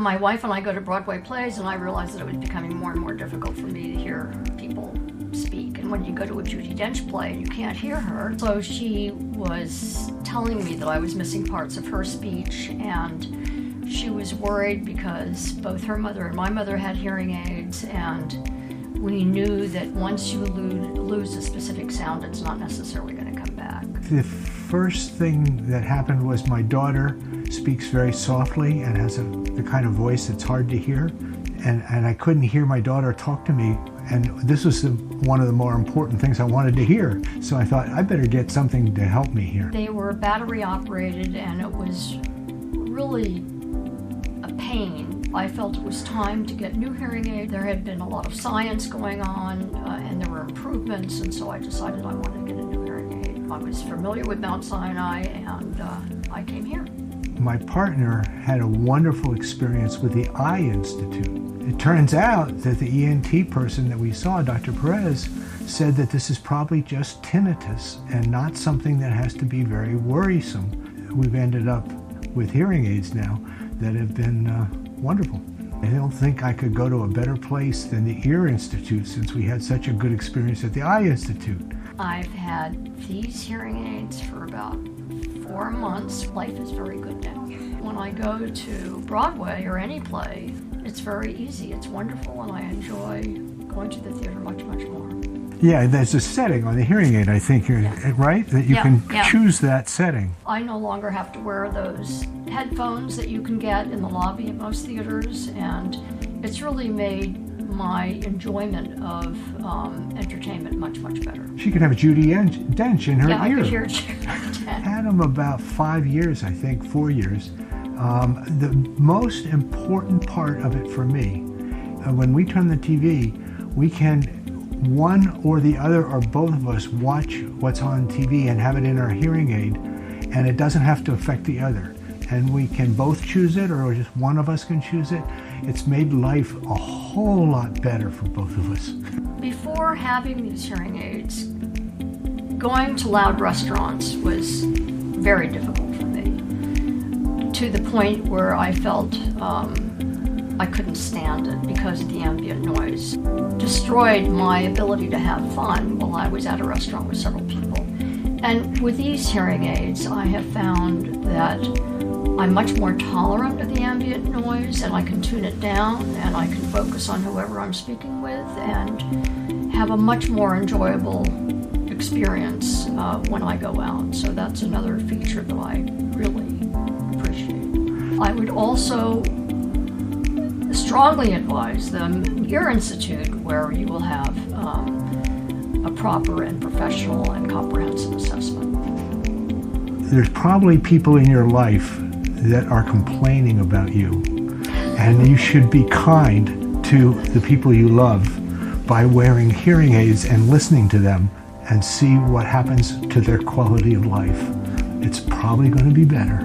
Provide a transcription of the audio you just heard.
My wife and I go to Broadway plays, and I realized that it was becoming more and more difficult for me to hear people speak. And when you go to a Judi Dench play, you can't hear her. So she was telling me that I was missing parts of her speech, and she was worried because both her mother and my mother had hearing aids, and we knew that once you lose a specific sound, it's not necessarily going to come back. The first thing that happened was my daughter speaks very softly and has the kind of voice that's hard to hear. And I couldn't hear my daughter talk to me. And this was one of the more important things I wanted to hear. So I thought, I better get something to help me here. They were battery operated, and it was really a pain. I felt it was time to get new hearing aids. There had been a lot of science going on, and there were improvements, and so I decided I wanted to get a new hearing aid. I was familiar with Mount Sinai, and I came here. My partner had a wonderful experience with the Eye Institute. It turns out that the ENT person that we saw, Dr. Perez, said that this is probably just tinnitus and not something that has to be very worrisome. We've ended up with hearing aids now that have been wonderful. I don't think I could go to a better place than the Ear Institute since we had such a good experience at the Eye Institute. I've had these hearing aids for about 4 months. Life is very good now. When I go to Broadway or any play, it's very easy. It's wonderful, and I enjoy going to the theater much, much more. Yeah, there's a setting on the hearing aid, I think, right? That you can choose that setting. I no longer have to wear those headphones that you can get in the lobby at most theaters, and it's really made my enjoyment of entertainment much, much better. She could have a Judi Dench in her ear. Yeah, I could hear Judi Dench. Had them about 5 years, I think, 4 years. The most important part of it for me, when we turn the TV, we can, one or the other or both of us, watch what's on TV and have it in our hearing aid, and it doesn't have to affect the other. And we can both choose it, or just one of us can choose it. It's made life a whole lot better for both of us. Before having these hearing aids, going to loud restaurants was very difficult for me, to the point where I felt I couldn't stand it because of the ambient noise. Destroyed my ability to have fun while I was at a restaurant with several people. And with these hearing aids, I have found that I'm much more tolerant of the ambient noise, and I can tune it down, and I can focus on whoever I'm speaking with and have a much more enjoyable experience when I go out. So that's another feature that I really appreciate. I would also strongly advise the Ear Institute, where you will have a proper and professional and comprehensive assessment. There's probably people in your life that are complaining about you, and you should be kind to the people you love by wearing hearing aids and listening to them, and see what happens to their quality of life. It's probably going to be better.